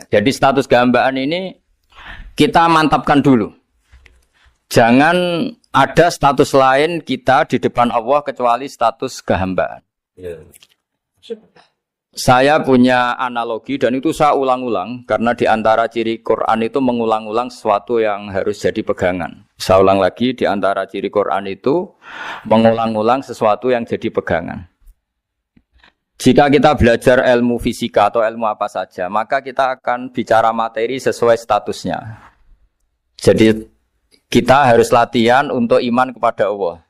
Jadi status kehambaan ini kita mantapkan dulu. Jangan ada status lain kita di depan Allah kecuali status kehambaan. Saya punya analogi dan itu saya ulang-ulang karena di antara ciri Quran itu mengulang-ulang sesuatu yang harus jadi pegangan. Saya ulang lagi, di antara ciri Quran itu mengulang-ulang sesuatu yang jadi pegangan. Jika kita belajar ilmu fisika atau ilmu apa saja, maka kita akan bicara materi sesuai statusnya. Jadi kita harus latihan untuk iman kepada Allah.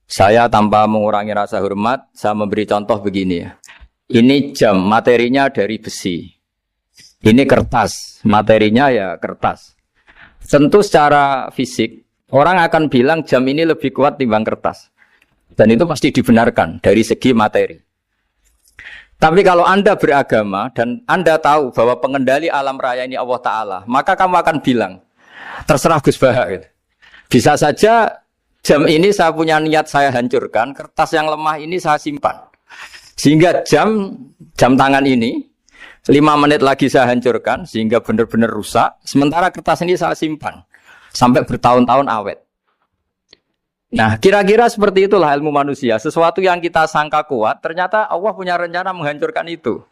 Saya tanpa mengurangi rasa hormat, saya memberi contoh begini ya. Ini jam, materinya dari besi. Ini kertas, materinya ya kertas. Tentu secara fisik, orang akan bilang jam ini lebih kuat timbang kertas. Dan itu pasti dibenarkan dari segi materi. Tapi kalau Anda beragama dan Anda tahu bahwa pengendali alam raya ini Allah Ta'ala, maka kamu akan bilang, terserah Gus Baha. Gitu. Bisa saja jam ini saya punya niat saya hancurkan, kertas yang lemah ini saya simpan. Sehingga jam tangan ini 5 menit lagi saya hancurkan sehingga benar-benar rusak. Sementara kertas ini saya simpan sampai bertahun-tahun awet. Nah, kira-kira seperti itulah ilmu manusia. Sesuatu yang kita sangka kuat, ternyata Allah punya rencana menghancurkan itu.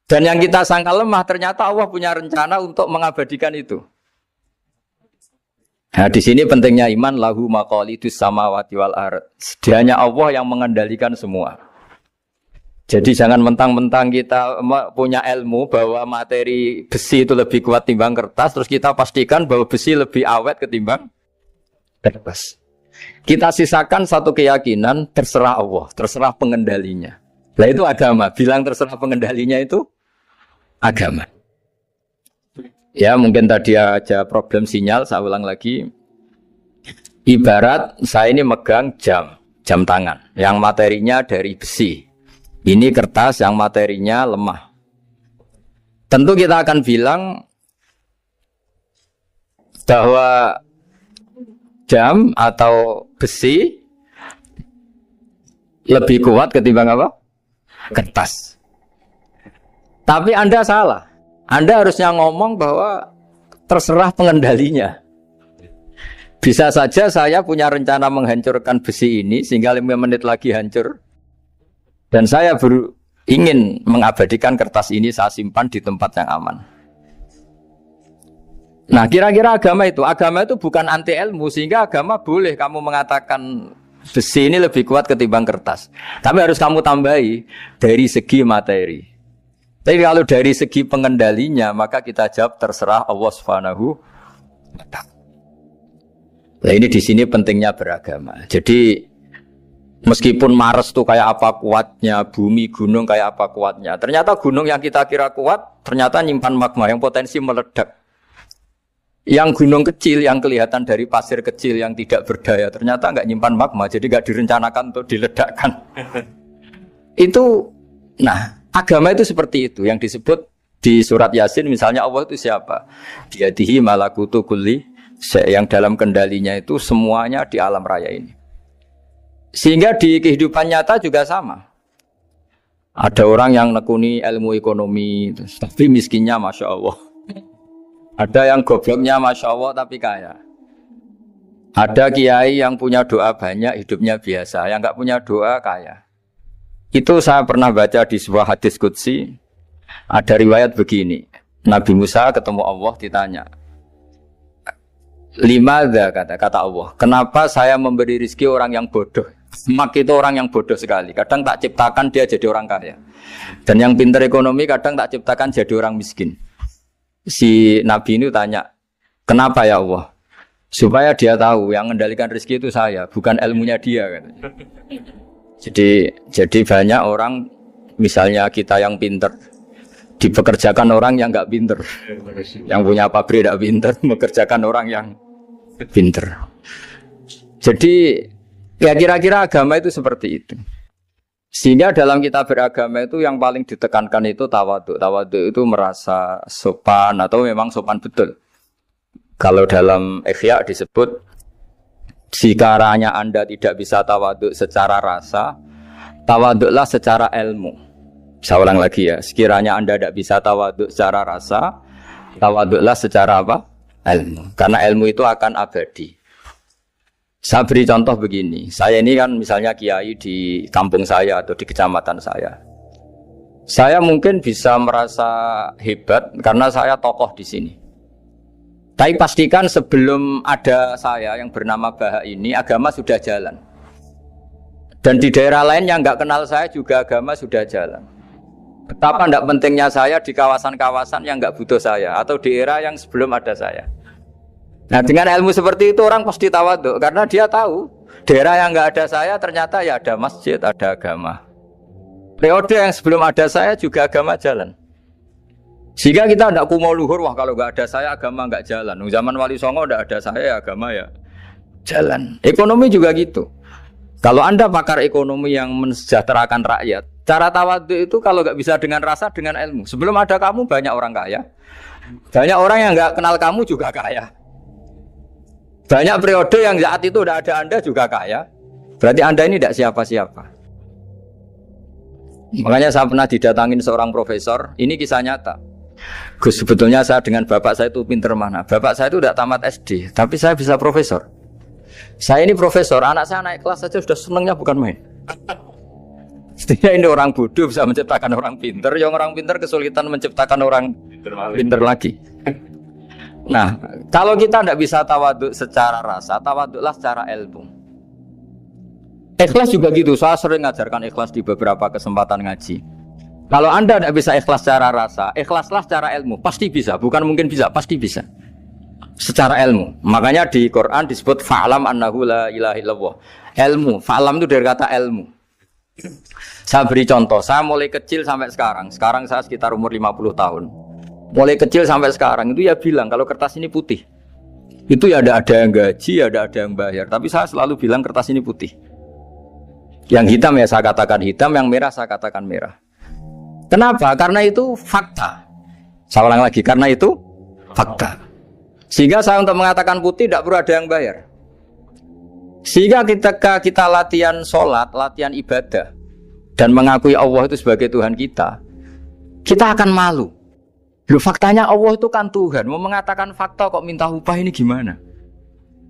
Dan yang kita sangka lemah, ternyata Allah punya rencana untuk mengabadikan itu. Nah, di sini pentingnya iman lahu maqalidus samawati wal ardh. Hanya Allah yang mengendalikan semua. Jadi jangan mentang-mentang kita punya ilmu bahwa materi besi itu lebih kuat timbang kertas, terus kita pastikan bahwa besi lebih awet ketimbang kertas. Kita sisakan satu keyakinan, terserah Allah, terserah pengendalinya. Nah itu agama, bilang terserah pengendalinya itu agama. Ya mungkin tadi aja problem sinyal, saya ulang lagi. Ibarat saya ini megang jam tangan, yang materinya dari besi. Ini kertas yang materinya lemah. Tentu kita akan bilang bahwa jam atau besi lebih kuat ketimbang apa? Kertas. Tapi Anda salah. Anda harusnya ngomong bahwa terserah pengendalinya. Bisa saja saya punya rencana menghancurkan besi ini sehingga 5 menit lagi hancur. Dan saya ingin mengabadikan kertas ini saya simpan di tempat yang aman. Nah kira-kira agama itu bukan anti ilmu. Sehingga agama boleh kamu mengatakan besi ini lebih kuat ketimbang kertas. Tapi harus kamu tambahi dari segi materi. Tapi kalau dari segi pengendalinya maka kita jawab terserah Allah Subhanahu wa ta'ala. Nah ini di sini pentingnya beragama. Jadi meskipun Mars tuh kayak apa kuatnya, bumi, gunung kayak apa kuatnya. Ternyata gunung yang kita kira kuat, ternyata nyimpan magma yang potensi meledak. Yang gunung kecil, yang kelihatan dari pasir kecil yang tidak berdaya, ternyata nggak nyimpan magma, jadi nggak direncanakan untuk diledakkan. Itu, nah agama itu seperti itu, yang disebut di surat Yasin misalnya Allah itu siapa? Biyadihi malakutu kulli, yang dalam kendalinya itu semuanya di alam raya ini. Sehingga di kehidupan nyata juga sama. Ada orang yang nekuni ilmu ekonomi, tapi miskinnya Masya Allah. Ada yang gobloknya Masya Allah tapi kaya. Ada kiai yang punya doa banyak, hidupnya biasa. Yang nggak punya doa kaya. Itu saya pernah baca di sebuah hadis qudsi. Ada riwayat begini. Nabi Musa ketemu Allah ditanya. Limadza kata Allah. Kenapa saya memberi rezeki orang yang bodoh? Mak itu orang yang bodoh sekali. Kadang tak ciptakan dia jadi orang kaya. Dan yang pintar ekonomi kadang tak ciptakan jadi orang miskin. Si Nabi ini tanya, kenapa ya Allah? Supaya dia tahu yang mengendalikan rezeki itu saya, bukan ilmunya dia. Jadi banyak orang, misalnya kita yang pintar, dipekerjakan orang yang nggak pintar. Yang punya pabrik tidak pintar, mengerjakan orang yang pintar. Jadi ya kira-kira agama itu seperti itu. Sehingga dalam kita beragama itu yang paling ditekankan itu tawadhu. Tawadhu itu merasa sopan atau memang sopan betul. Kalau dalam Ihya disebut sekiranya Anda tidak bisa tawadhu secara rasa, tawadhulah secara ilmu. Saya ulang lagi ya, sekiranya Anda tidak bisa tawaduk secara rasa, tawaduklah secara apa? Ilmu. Karena ilmu itu akan abadi. Saya beri contoh begini, saya ini kan misalnya kiai di kampung saya atau di kecamatan saya. Saya mungkin bisa merasa hebat karena saya tokoh di sini. Tapi pastikan sebelum ada saya yang bernama Baha ini, agama sudah jalan. Dan di daerah lain yang nggak kenal saya juga agama sudah jalan. Betapa tidak pentingnya saya di kawasan-kawasan yang nggak butuh saya atau di era yang sebelum ada saya. Nah dengan ilmu seperti itu orang pasti tawaduk karena dia tahu daerah yang nggak ada saya ternyata ya ada masjid, ada agama. Periode yang sebelum ada saya juga agama jalan. Sehingga kita tidak kumo luhur, wah kalau nggak ada saya agama nggak jalan. Zaman Wali Songo tidak ada saya agama ya jalan. Ekonomi juga gitu. Kalau Anda pakar ekonomi yang mensejahterakan rakyat, cara tawaduk itu kalau nggak bisa dengan rasa, dengan ilmu. Sebelum ada kamu banyak orang kaya, banyak orang yang nggak kenal kamu juga kaya. Banyak periode yang saat itu udah ada Anda juga kaya. Berarti Anda ini tidak siapa-siapa. Makanya saya pernah didatangin seorang profesor. Ini kisah nyata. Gus, sebetulnya saya dengan bapak saya itu pinter mana? Bapak saya itu tidak tamat SD, tapi saya bisa profesor. Saya ini profesor, anak saya naik kelas saja sudah senangnya bukan main. Setidaknya ini orang bodoh bisa menciptakan orang pinter, yang orang pinter kesulitan menciptakan orang pinter lagi. Nah, kalau kita tidak bisa tawaduk secara rasa, tawaduklah secara ilmu. Ikhlas juga gitu, saya sering ngajarkan ikhlas di beberapa kesempatan ngaji. Kalau Anda tidak bisa ikhlas secara rasa, ikhlaslah secara ilmu, pasti bisa, bukan mungkin bisa, pasti bisa. Secara ilmu. Makanya di Quran disebut fa'lam annahu la ilaha illallah. Ilmu, fa'lam itu dari kata ilmu. Saya beri contoh, saya mulai kecil sampai sekarang. Sekarang saya sekitar umur 50 tahun. Mulai kecil sampai sekarang itu ya bilang kalau kertas ini putih. Itu ya ada yang gaji, ada yang bayar. Tapi saya selalu bilang kertas ini putih. Yang hitam ya saya katakan hitam, yang merah saya katakan merah. Kenapa? Karena itu fakta. Saya ulang lagi, karena itu fakta. Sehingga saya untuk mengatakan putih tidak perlu ada yang bayar. Sehingga ketika kita latihan sholat, latihan ibadah dan mengakui Allah itu sebagai Tuhan kita, kita akan malu. Loh, faktanya Allah itu kan Tuhan. Mau mengatakan fakta kok minta upah ini gimana?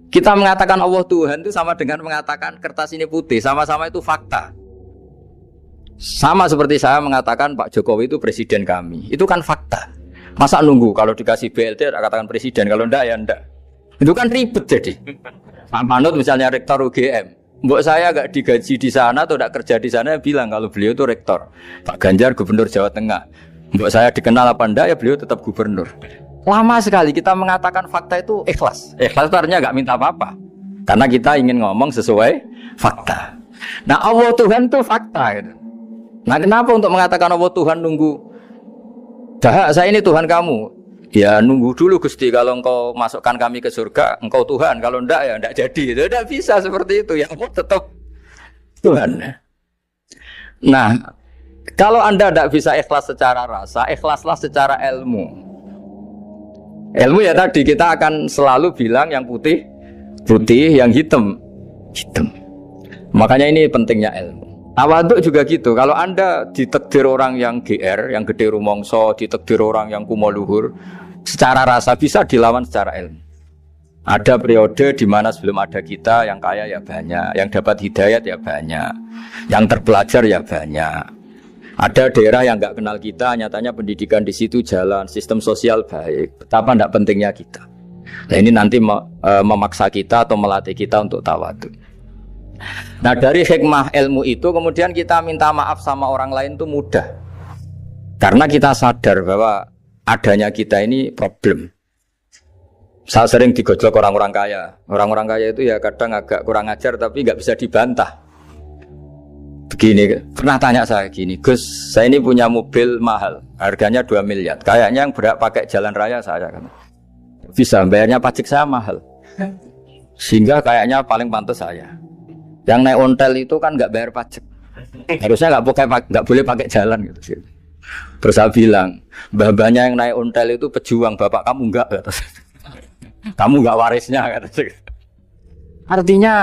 Kita mengatakan Allah Tuhan itu sama dengan mengatakan kertas ini putih. Sama-sama itu fakta. Sama seperti saya mengatakan Pak Jokowi itu presiden kami. Itu kan fakta. Masa nunggu kalau dikasih BLT katakan presiden, kalau enggak ya enggak. Itu kan ribet jadi. Pak Manut misalnya rektor UGM, mbok saya enggak digaji di sana atau enggak kerja di sana bilang kalau beliau itu rektor. Pak Ganjar gubernur Jawa Tengah, mbok saya dikenal apa enggak ya beliau tetap gubernur. Lama sekali kita mengatakan fakta itu ikhlas. Ikhlas itu artinya enggak minta apa-apa. Karena kita ingin ngomong sesuai fakta. Nah Allah Tuhan itu fakta gitu. Nah kenapa untuk mengatakan Allah Tuhan nunggu? Dah, saya ini Tuhan kamu. Ya nunggu dulu Gusti, kalau engkau masukkan kami ke surga, engkau Tuhan. Kalau enggak ya enggak jadi. Tidak bisa seperti itu. Ya Allah tetap Tuhan. Nah, kalau Anda tidak bisa ikhlas secara rasa, ikhlaslah secara ilmu. Ilmu ya tadi kita akan selalu bilang yang putih putih, yang hitam hitam. Makanya ini pentingnya ilmu. Tawaduk juga gitu. Kalau Anda ditakdir orang yang GR, yang gede rumongso, ditakdir orang yang kumo luhur, secara rasa bisa dilawan secara ilmu. Ada periode di mana sebelum ada kita yang kaya ya banyak, yang dapat hidayat ya banyak, yang terpelajar ya banyak. Ada daerah yang nggak kenal kita, nyatanya pendidikan di situ jalan, sistem sosial baik. Betapa tidak pentingnya kita. Nah ini nanti memaksa kita atau melatih kita untuk tawaduk. Nah dari hikmah ilmu itu kemudian kita minta maaf sama orang lain itu mudah. Karena kita sadar bahwa adanya kita ini problem. Saya sering digojlok orang-orang kaya. Orang-orang kaya itu ya kadang agak kurang ajar tapi nggak bisa dibantah. Begini, pernah tanya saya gini, Gus, saya ini punya mobil mahal, harganya 2 miliar. Kayaknya yang berak pakai jalan raya saya kan. Bisa, bayarnya pajak saya mahal. Sehingga kayaknya paling pantas saya. Yang naik ontel itu kan nggak bayar pajak, harusnya nggak boleh pakai jalan gitu. Terus saya bilang, mbah-mbahnya yang naik ontel itu pejuang, bapak kamu nggak, kata saya. Kamu nggak warisnya, kata saya. Artinya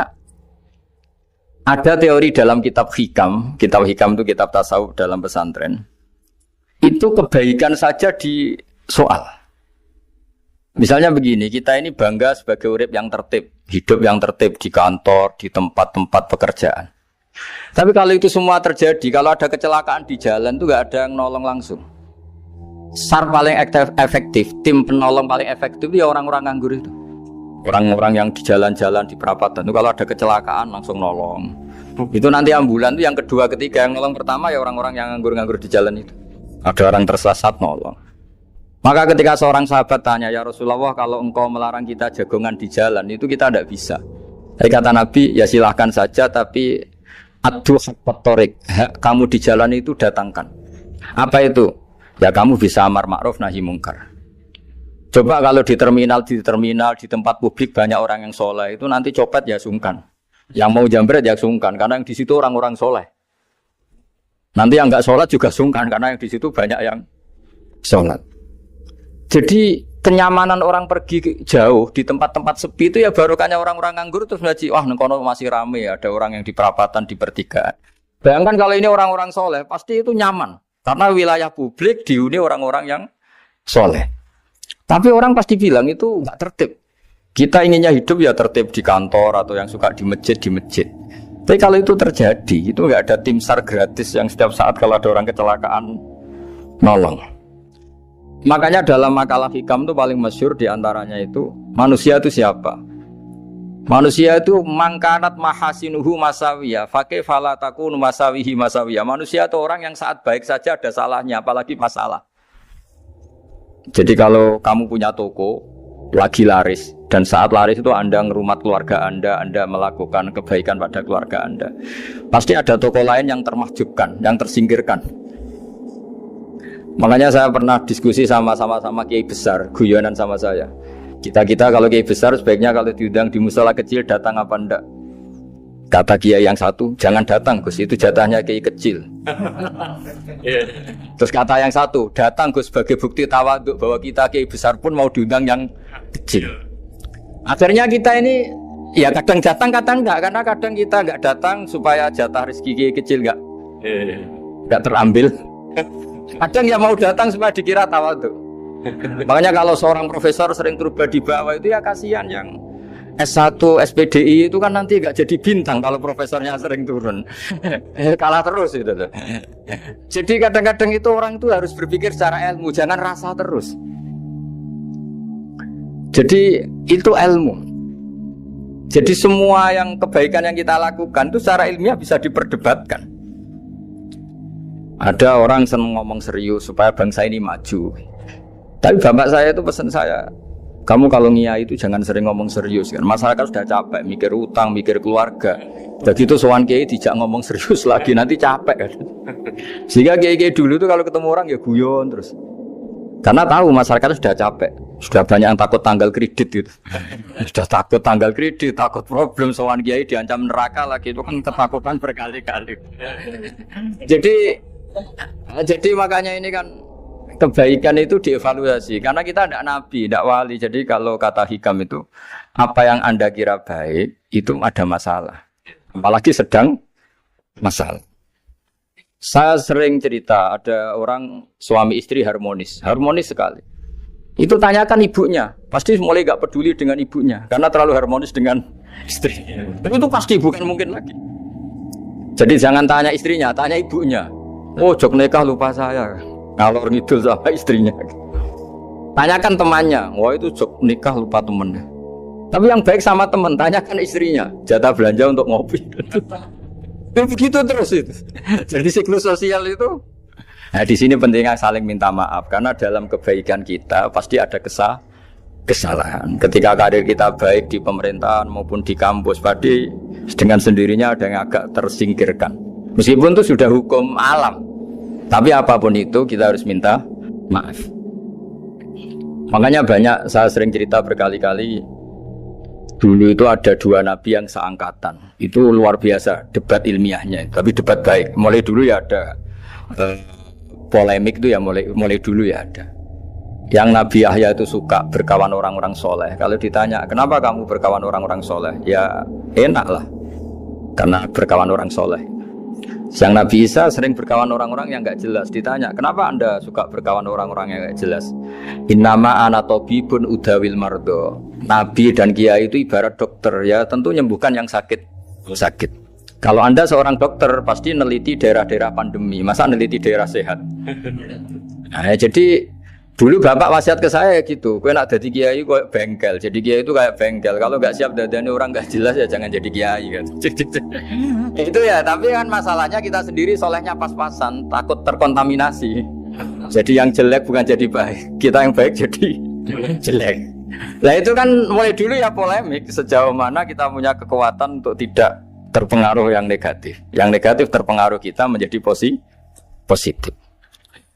ada teori dalam kitab hikam itu kitab tasawuf dalam pesantren. itu kebaikan saja di soal. Misalnya begini, kita ini bangga sebagai urip yang tertib, hidup yang tertib di kantor, di tempat-tempat pekerjaan. Tapi kalau itu semua terjadi, kalau ada kecelakaan di jalan itu gak ada yang nolong langsung. SAR paling efektif, tim penolong paling efektif ya orang-orang nganggur itu. Orang-orang yang di jalan-jalan, di perapatan itu kalau ada kecelakaan langsung nolong. Itu nanti ambulan itu yang kedua, ketiga, yang nolong pertama ya orang-orang yang nganggur-nganggur di jalan itu. Ada orang tersesat nolong. Maka ketika seorang sahabat tanya, ya Rasulullah, kalau engkau melarang kita jagongan di jalan, itu kita tidak bisa. Tapi kata Nabi, ya silahkan saja, tapi adu haqqat thoriq, kamu di jalan itu datangkan. Apa itu? Ya kamu bisa amar ma'ruf nahi mungkar. Coba kalau di terminal, di tempat publik banyak orang yang soleh, itu nanti copet ya sungkan. Yang mau jambret ya sungkan, karena yang di situ orang-orang soleh. Nanti yang enggak sholat juga sungkan, karena yang di situ banyak yang sholat. Jadi kenyamanan orang pergi jauh di tempat-tempat sepi itu ya barokahnya orang-orang nganggur terus ngaji, wah nengkono masih rame ya, ada orang yang di perapatan, di pertigaan. Bayangkan kalau ini orang-orang soleh, pasti itu nyaman. Karena wilayah publik dihuni orang-orang yang soleh. Tapi orang pasti bilang itu nggak tertib. Kita inginnya hidup ya tertib di kantor atau yang suka di masjid, di masjid. Tapi kalau itu terjadi, itu nggak ada tim SAR gratis yang setiap saat kalau ada orang kecelakaan nolong. Makanya dalam makalah hikam itu paling masyhur diantaranya itu manusia itu siapa? Manusia itu mangkanat mahasinuhu masawiyah, fakih falatakun masawihi masawiyah. Manusia itu orang yang saat baik saja ada salahnya, apalagi masalah. Jadi kalau kamu punya toko lagi laris dan saat laris itu Anda ngerumat keluarga Anda melakukan kebaikan pada keluarga Anda, pasti ada toko lain yang termahjubkan, yang tersingkirkan. Makanya saya pernah diskusi sama kiai besar, guyonan sama saya. Kita kalau kiai besar sebaiknya kalau diundang di musala kecil datang apa enggak? Kata kiai yang satu, jangan datang Gus, itu jatahnya kiai kecil. Terus kata yang satu, datang Gus sebagai bukti tawaduk bahwa kita kiai besar pun mau diundang yang kecil. Akhirnya kita ini ya kadang datang kadang enggak, karena kadang kita enggak datang supaya jatah rezeki kiai kecil enggak terambil. Kadang yang mau datang supaya dikira tawaduk. Makanya kalau seorang profesor sering turba di bawah itu ya kasihan yang S1, SPDI itu kan nanti gak jadi bintang kalau profesornya sering turun. Kalah terus itu. Jadi kadang-kadang itu orang itu harus berpikir secara ilmu, jangan rasa terus. Jadi itu ilmu. Jadi semua yang kebaikan yang kita lakukan itu secara ilmiah bisa diperdebatkan. Ada orang senang ngomong serius supaya bangsa ini maju. Tapi bapak saya itu pesan saya, kamu kalau ngiyai itu jangan sering ngomong serius kan. Masyarakat sudah capek mikir utang, mikir keluarga. Jadi itu sowan kiai dijak ngomong serius lagi nanti capek kan. Sehingga kiai dulu itu kalau ketemu orang ya guyon terus. Karena tahu masyarakat sudah capek. Sudah banyak yang takut tanggal kredit gitu. Sudah takut tanggal kredit, takut problem sowan kiai diancam neraka lagi, itu kan ketakutan berkali-kali. Jadi makanya ini kan kebaikan itu dievaluasi karena kita tidak nabi, tidak wali. Jadi kalau kata hikam itu apa yang Anda kira baik itu ada masalah, apalagi sedang masalah. Saya sering cerita ada orang suami istri harmonis sekali. Itu tanyakan ibunya, pasti mulai gak peduli dengan ibunya karena terlalu harmonis dengan istri. Tapi itu pasti bukan mungkin lagi. Jadi jangan tanya istrinya, tanya ibunya. Oh, jok nikah lupa saya. Ngalor ngidul sama istrinya. Tanyakan temannya. Wah, itu jok nikah lupa temennya. Tapi yang baik sama teman, tanyakan istrinya. Jatah belanja untuk ngopi. Begitu terus itu. Jadi siklus sosial itu. Nah, di sini pentingnya saling minta maaf karena dalam kebaikan kita pasti ada kesalahan. Ketika karir kita baik di pemerintahan maupun di kampus, pasti dengan sendirinya ada yang agak tersingkirkan. Meskipun itu sudah hukum alam, tapi apapun itu kita harus minta maaf. Makanya banyak, saya sering cerita berkali-kali, dulu itu ada dua nabi yang seangkatan. Itu luar biasa debat ilmiahnya, tapi debat baik. Mulai dulu ya ada polemik itu ya mulai dulu ya ada. Yang Nabi Yahya itu suka berkawan orang-orang soleh. Kalau ditanya kenapa kamu berkawan orang-orang soleh, ya enak lah, karena berkawan orang soleh. Yang Nabi Isa sering berkawan orang-orang yang nggak jelas. Ditanya, kenapa anda suka berkawan orang-orang yang nggak jelas? Innama ana tabibun udawil mardo. Nabi dan kiai itu ibarat dokter, ya tentu menyembuhkan yang sakit. Kalau anda seorang dokter pasti neliti daerah-daerah pandemi, masa neliti daerah sehat? Nah, jadi dulu bapak wasiat ke saya gitu, kowe nak jadi kiai kayak bengkel. Jadi kiai itu kayak bengkel. Kalau nggak siap dadani orang nggak jelas ya jangan jadi kiai kan. Itu ya, tapi kan masalahnya kita sendiri solehnya pas-pasan, takut terkontaminasi. Jadi yang jelek bukan jadi baik, kita yang baik jadi jelek. Nah itu kan mulai dulu ya polemik sejauh mana kita punya kekuatan untuk tidak terpengaruh yang negatif. Yang negatif terpengaruh kita menjadi positif.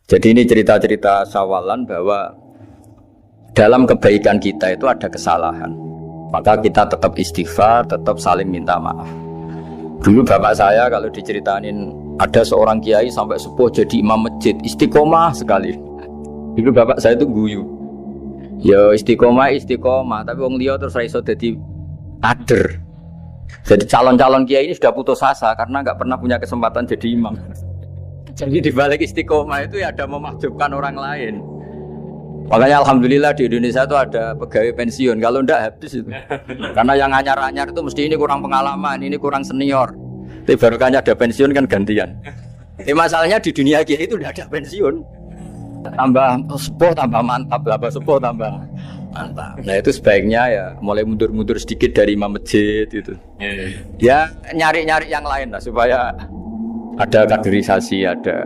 Jadi ini cerita-cerita sawalan bahwa dalam kebaikan kita itu ada kesalahan. Maka kita tetap istighfar, tetap saling minta maaf. Dulu bapak saya kalau diceritain ada seorang kiai sampai sepuh jadi imam masjid, istiqomah sekali. Dulu bapak saya itu guyu. Ya istiqomah, tapi wong liya terus ra iso dadi kader. Jadi calon-calon kiai ini sudah putus asa karena nggak pernah punya kesempatan jadi imam. Jadi di balik istiqomah itu ya ada memakjubkan orang lain. Makanya alhamdulillah di Indonesia itu ada pegawai pensiun. Kalau enggak habis itu. Karena yang anyar-anyar itu mesti ini kurang pengalaman, ini kurang senior. Tapi baru kan ada pensiun kan gantian. Masalahnya di dunia kiai itu udah ada pensiun. Tambah sepuh tambah mantap, sepuh tambah mantap. Nah itu sebaiknya ya mulai mundur-mundur sedikit dari imam masjid itu. Ya nyari-nyari yang lain lah supaya ada kaderisasi, ada.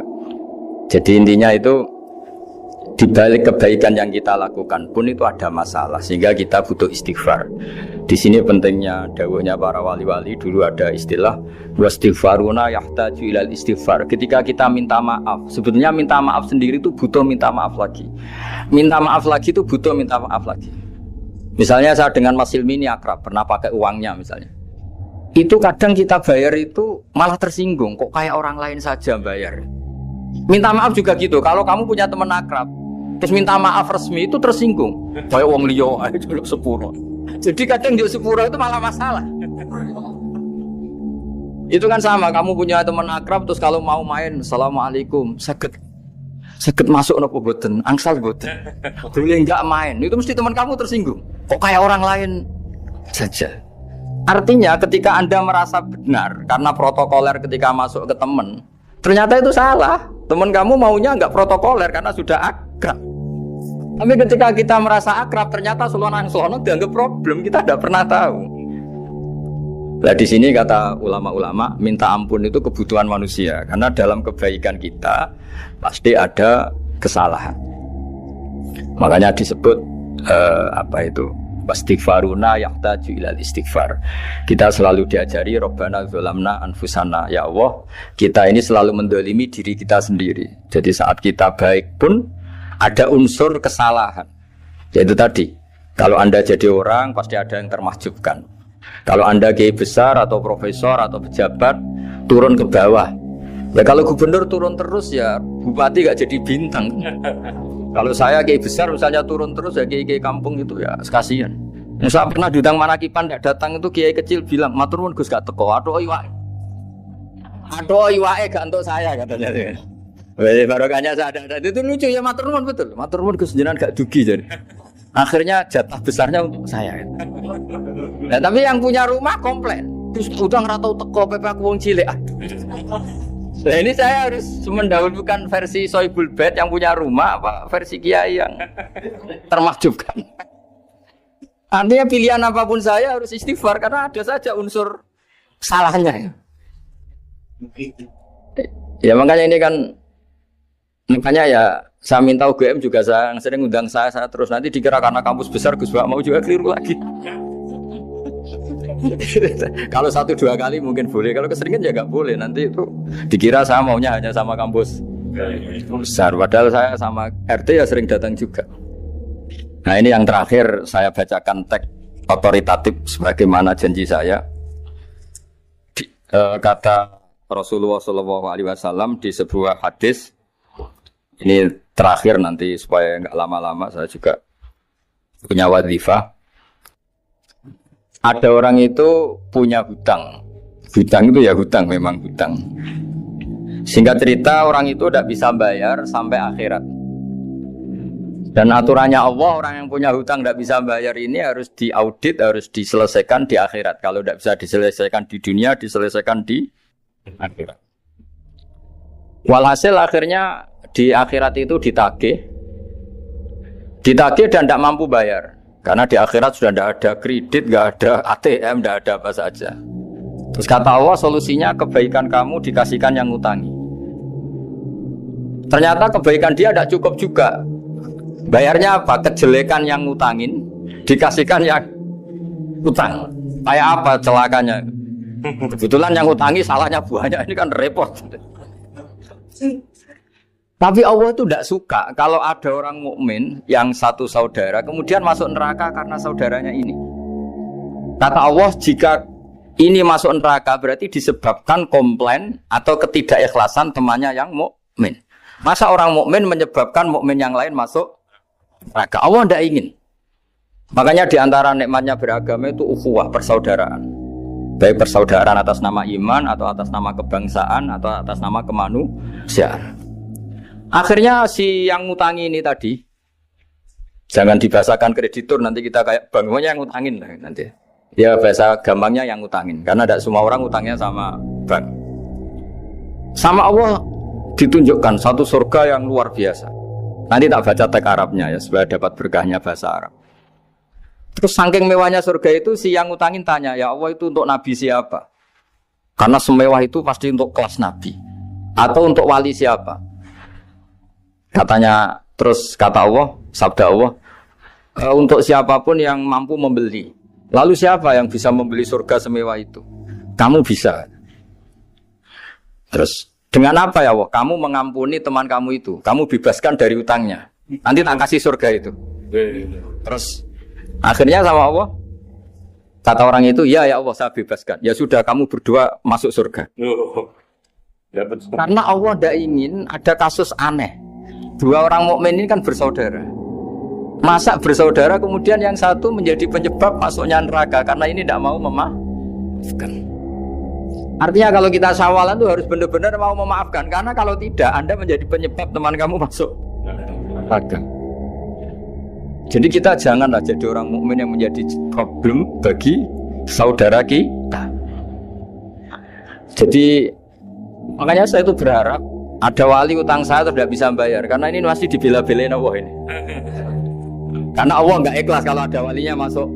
Jadi intinya itu di balik kebaikan yang kita lakukan pun itu ada masalah sehingga kita butuh istighfar. Di sini pentingnya dawuhnya para wali-wali, dulu ada istilah wastighfaruna yahtaju ilal istighfar. Ketika kita minta maaf, sebetulnya minta maaf sendiri itu butuh minta maaf lagi. Minta maaf lagi itu butuh minta maaf lagi. Misalnya saya dengan Mas Hilmi ini akrab, pernah pakai uangnya misalnya. Itu kadang kita bayar itu malah tersinggung, kok kayak orang lain saja bayar. Minta maaf juga gitu, kalau kamu punya teman akrab terus minta maaf resmi itu tersinggung, kayak wong liya ae jaluk sepuro. Jadi kadang jaluk sepuro itu malah masalah. Itu kan sama, kamu punya teman akrab terus kalau mau main assalamualaikum, saged masuk napa boten, angsal boten. Boleh enggak main, itu mesti teman kamu tersinggung, kok kayak orang lain saja. Artinya ketika Anda merasa benar karena protokoler ketika masuk ke teman, ternyata itu salah. Teman kamu maunya enggak protokoler karena sudah akrab. Tapi ketika kita merasa akrab, ternyata selonang-selonang dianggap problem, kita tidak pernah tahu. Nah di sini kata ulama-ulama, minta ampun itu kebutuhan manusia karena dalam kebaikan kita pasti ada kesalahan. Makanya disebut wastighfaruna yahtaju ilal istighfar. Kita selalu diajari Rabbana dzalamna anfusana, ya Allah, kita ini selalu mendolimi diri kita sendiri. Jadi saat kita baik pun ada unsur kesalahan. Yaitu tadi, kalau Anda jadi orang pasti ada yang termahjubkan. Kalau Anda kiai besar atau profesor atau pejabat turun ke bawah. Ya kalau gubernur turun terus ya bupati gak jadi bintang. Kalau saya kiai besar misalnya turun terus ya kiai kampung itu ya kasihan. Saya pernah diundang Manakipan tidak datang itu kiai kecil bilang matur nuwun Gus gak teko. Aduh iwake gak untuk saya katanya. Weh barokahnya saya ada. Itu lucu ya matur nuwun betul. Matur nuwun Gus jenengan gak dugi jadi. Akhirnya jatah besarnya untuk saya. Nah, tapi yang punya rumah komplain. Gus udah ora tau teko PP aku wong cilik. Nah ini saya harus mendahulukan versi Sohibul Bait yang punya rumah apa versi kiai yang termahjubkan. Artinya pilihan apapun saya harus istighfar karena ada saja unsur salahnya. Ya makanya ini kan, makanya ya saya minta UGM juga saya sering undang saya terus nanti dikira karena kampus besar Gus Bak mau juga keliru lagi. Kalau 1-2 kali mungkin boleh, kalau keseringan ya nggak boleh. Nanti itu dikira saya maunya hanya sama kampus besar, padahal saya sama RT ya sering datang juga. Nah ini yang terakhir saya bacakan teks otoritatif sebagaimana janji saya. Kata Rasulullah SAW di sebuah hadis. Ini terakhir nanti supaya nggak lama-lama saya juga punya wadhifah. Ada orang itu punya hutang. Hutang itu ya hutang, memang hutang. Singkat cerita orang itu tidak bisa bayar sampai akhirat. Dan aturannya Allah, orang yang punya hutang tidak bisa bayar ini harus diaudit, harus diselesaikan di akhirat. Kalau tidak bisa diselesaikan di dunia, diselesaikan di akhirat. Walhasil akhirnya di akhirat itu ditagih dan tidak mampu bayar. Karena di akhirat sudah tidak ada kredit, tidak ada ATM, tidak ada apa saja. Terus kata Allah, solusinya kebaikan kamu dikasihkan yang ngutangi. Ternyata kebaikan dia tidak cukup juga. Bayarnya apa? Kejelekan yang ngutangin dikasihkan yang utang. Kayak apa celakanya? Kebetulan yang ngutangi salahnya banyak, ini kan repot. Tapi Allah itu tidak suka kalau ada orang mukmin yang satu saudara kemudian masuk neraka karena saudaranya ini. Kata Allah, jika ini masuk neraka berarti disebabkan komplain atau ketidakikhlasan temannya yang mukmin. Masa orang mukmin menyebabkan mukmin yang lain masuk neraka? Allah tidak ingin. Makanya di antara nikmatnya beragama itu ukhuwah, persaudaraan. Baik persaudaraan atas nama iman atau atas nama kebangsaan atau atas nama kemanusiaan. Akhirnya si yang ngutangi ini tadi, jangan dibahasakan kreditur, nanti kita kayak bank, yang ngutangin lah nanti. Ya bahasa gampangnya yang ngutangin, karena tidak semua orang ngutangnya sama bank. Sama Allah ditunjukkan satu surga yang luar biasa. Nanti tak baca teks Arabnya ya, supaya dapat berkahnya bahasa Arab. Terus saking mewahnya surga itu, si yang ngutangin tanya, ya Allah itu untuk nabi siapa? Karena semewah itu pasti untuk kelas nabi. Atau untuk wali siapa? Katanya, terus kata Allah, sabda Allah, untuk siapapun yang mampu membeli. Lalu siapa yang bisa membeli surga semewah itu? Kamu bisa. Terus, dengan apa ya Allah? Kamu mengampuni teman kamu itu. Kamu bebaskan dari utangnya. Nanti tak kasih surga itu. Terus, akhirnya sama Allah, kata orang itu, ya Allah saya bebaskan. Ya sudah, kamu berdua masuk surga. Karena Allah tidak ingin ada kasus aneh. Dua orang mukmin ini kan bersaudara. Masa bersaudara kemudian yang satu menjadi penyebab masuknya neraka karena ini tidak mau memaafkan. Artinya kalau kita sawalan itu harus benar-benar mau memaafkan, karena kalau tidak Anda menjadi penyebab teman kamu masuk neraka. Jadi kita janganlah jadi orang mukmin yang menjadi problem bagi saudara kita. Jadi makanya saya itu berharap ada wali utang saya tidak bisa bayar, karena ini masih dibela-belain Allah ini. Karena Allah nggak ikhlas kalau ada walinya masuk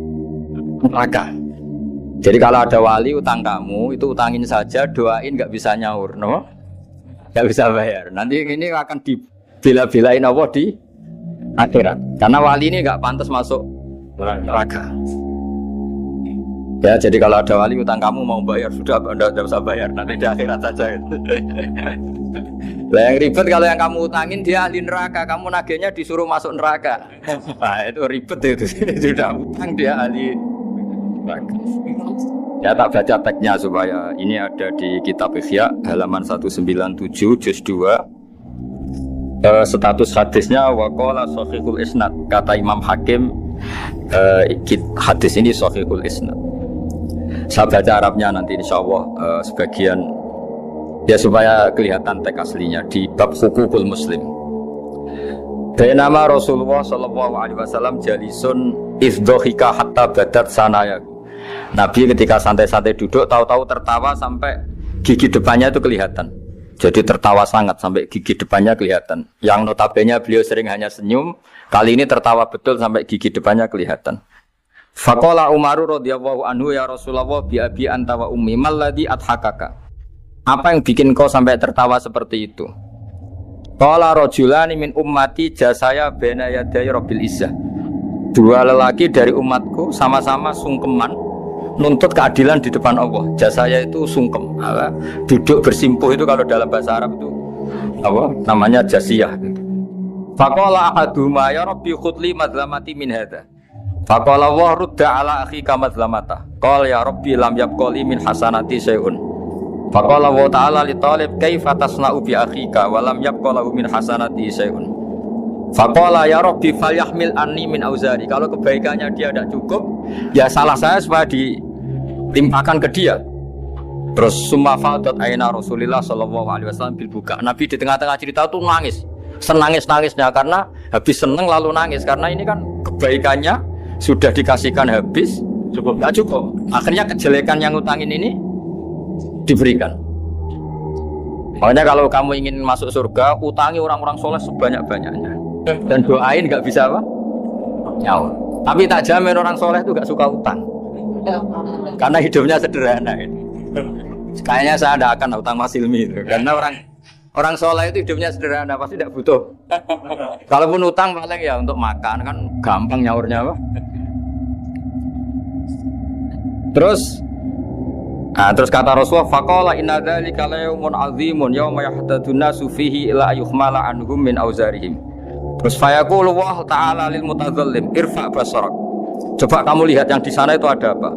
neraka. Jadi kalau ada wali utang kamu, itu utangin saja, doain nggak bisa nyaur, no? Nggak bisa bayar. Nanti ini akan dibela-belain Allah di akhirat. Karena wali ini nggak pantas masuk neraka. Ya, jadi kalau ada wali utang kamu mau bayar, sudah Anda tidak usah bayar, nanti di akhirat saja. Lah yang ribet kalau yang kamu utangin dia ahli neraka, kamu nagihnya disuruh masuk neraka. Nah, itu ribet itu. Sudah utang dia ahli neraka. Ya tak baca teksnya supaya ini ada di kitab Ihya halaman 197 juz 2. Status hadisnya waqala sahihul isnad, kata Imam Hakim, hadis ini sahihul isnad. Saya baca Arabnya nanti insyaallah sebagian ya supaya kelihatan teks aslinya di bab hukukul muslim. Nama Rasulullah sallallahu alaihi wasallam jalisun izdhika hatta badat sanaya. Nabi ketika santai-santai duduk tahu-tahu tertawa sampai gigi depannya itu kelihatan. Jadi tertawa sangat sampai gigi depannya kelihatan. Yang notabene beliau sering hanya senyum, kali ini tertawa betul sampai gigi depannya kelihatan. Faqala Umar radhiyallahu anhu, ya Rasulullah bi abi anta wa ummi malladhi adhakaka. Apa yang bikin kau sampai tertawa seperti itu? Qala rajulani min ummati jasaya baina yaday rabbil izzah. Dua lelaki dari umatku sama-sama sungkeman nuntut keadilan di depan Allah. Jasaya itu sungkem. Duduk bersimpuh itu kalau dalam bahasa Arab itu apa? Namanya jasiyah. Faqala ahaduma ya rabbi khudli madlamati min hadza. Faqala wa rudda ala akhika madlamata. Qala ya rabbi lam yabqali min hasanati syai'un. Faqala wa ta'ala li talib kaifa tasna'u bi akhika wa lam yabqalahu min hasanati syai'un. Faqala ya rabbi falyahmil anni min auzari. Kalau kebaikannya dia tidak cukup, ya salah saya supaya ditimpakan ke dia. Terus summa fadat aina Rasulillah sallallahu alaihi wasallam bil buka. Nabi di tengah-tengah cerita tuh nangis. Senangis-nangisnya karena habis seneng lalu nangis karena ini kan kebaikannya sudah dikasihkan habis cukup enggak cukup. Akhirnya kejelekan yang ngutangin ini diberikan. Makanya kalau kamu ingin masuk surga, utangi orang-orang soleh sebanyak-banyaknya. Dan doain nggak bisa apa? Nyawa. Tapi tak jamin orang soleh itu nggak suka utang. Karena hidupnya sederhana ini. Kayaknya saya tidak akan utang Mas Hilmi itu. Karena orang soleh itu hidupnya sederhana, pasti tidak butuh. Kalaupun utang paling ya untuk makan, kan gampang nyaurnya apa? Terus kata Rasulullah, faqala inna dzalika la yaumun 'azimun yauma yahtadun nasu fihi ila yuhmala anhum min auzarihim. Terus fayaqulu wa ta'ala lil mutadzallim irfa basarak. Coba kamu lihat yang di sana itu ada apa?